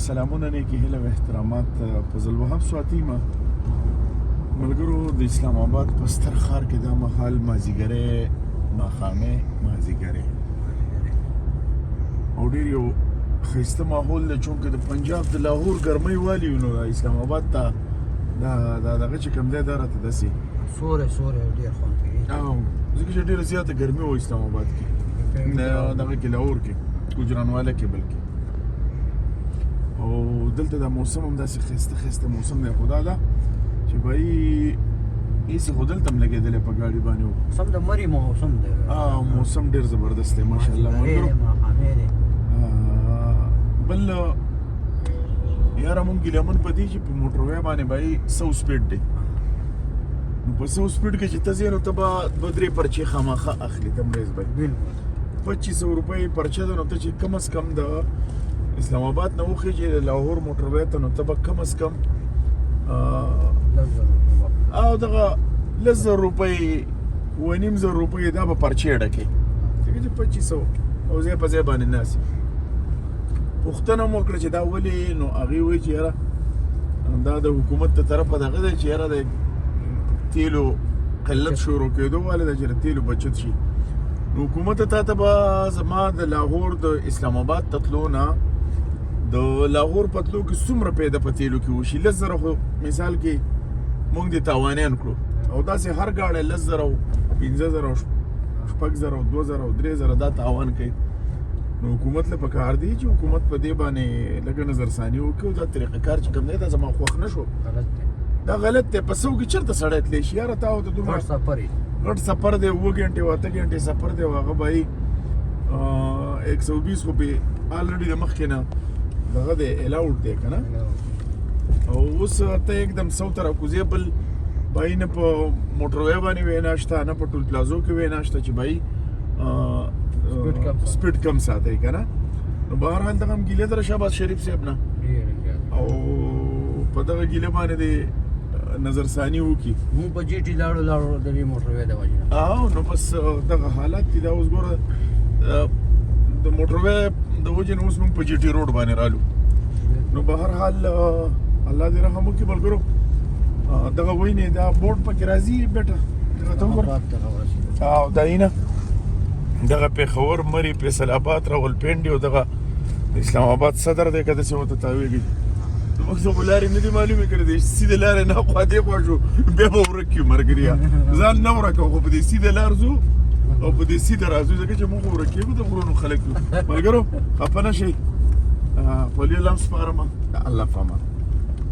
سلامونه نیکی هیله و احترامات په زلوهب سواتیمه ملګرو د اسلام آباد په ستر ښار کې دا مهال مازیګری ماښامې مازیګری او ډېر یو ښایسته ماحول دی چونکې د پنجاب د لاهور ګرمۍ والي نو اسلام آباد ته دا دغه چې کوم دی دا راته داسې سوری ډېر خوند کوي ځکه چې ډېره زیاته ګرمي وه اسلام آباد کې دغه کې لاهور کې ګوجرانواله کې بلکې او دلته دا موسم هم داسې ښایسته موسم دی خو دا ده چې بهی ایسې خو دلته هم لګېدلی په ګاډي باندې و موسم د مري موسم دی موسم ډېر زبردست دی ماشاءالله ملګرو بل یاره مونږ ګیلمن په دې چې په موټروی باندې بهی 100 سپیډ دی نو په 100 سپیډ کې چې ته ځې نو ته به 2-3 پرچې خامخا اخلي تمریز به 2500 روپۍ پرچه ده نو ته چې کم از کم د اسلام آباد نه وخېږې د لاهور موټروی ته نو ته به کم از کم او دغه 10,000 روپۍ 2,500 روپۍ دا به پرچې ډکې ځکه چې 2500 او ځای په ځای باندې ناسي پوښتنه مو وکړه چې دا ولې نو هغې وایي چې یاره دا د حکومت د طرفه دغه دی چې یاره د تیلو قلت شروع کېدو والی ده چې د تیلو بچت شي نو حکومت ته ته به زما د لاهور د اسلام آباد ته تلو نه د لاهور په تلو کې څومره پیدا په تیلو کې وشي 10,000 خو مثال کې مونږ دې تاوانیان کړو او داسې هر ګاډی 10,000 15,000 6,000 2,000 3,000 دا تاوان کوي نو حکومت له پکار دی چې حکومت په دې باندې لږه نظرثاني وکړي دا طریقه کار چې کوم دی دا زما خوښ نه شو دا غلط دی په 100 کې چېرته سړی تلی شي یاره تا ورته دومره غټ سفر دی 7 غنټې 8 غنټې سفر دی او هغه به 120 خو پې آلریډي د مخکې نه دغه دی الاوډ دی که نه او اوس ته एकदम 100 طرف کوزې بل بهی نه په موټروی باندې وینا شته نه په ټول پلازو کې وینا شته چې بهی سپیډ کم ساتئ که نه نو بهرحال دغه هم ګیلې در شهباز شریف صاحب نه او په دغه ګیلې باندې د نظرثاني وکړي مونږ په جې ټي لاړو د دې موټروی د وجې نه نو بس دغه حالات دي دا اوس ګوره د موټروی د وجې نه اوس مونږ په جې ټي روډ باندې رالو نو بهرحال الله دې رحم وکړي ملګرو دغه وینې دا بورډ پکې راځي بیټه دغه ته وګوره دا یې نه دغه پېښور مري فیصل آباد راولپنډي او دغه اسلام آباد صدر دی که داسې ورته تاویږي موږ خو لارې نه دي معلومې کړې دي سیدې لارې نه خوا دې خوا شو بیا به ورک کړي مرګریا ځان نه ورکوو خو په دې سیده لار ځو او په دې سیده راځو ځکه چې موږ ورک کېږو د غرونو خلک یو ملګرو خفه نه شئ ولي الله سپارمه الله په امان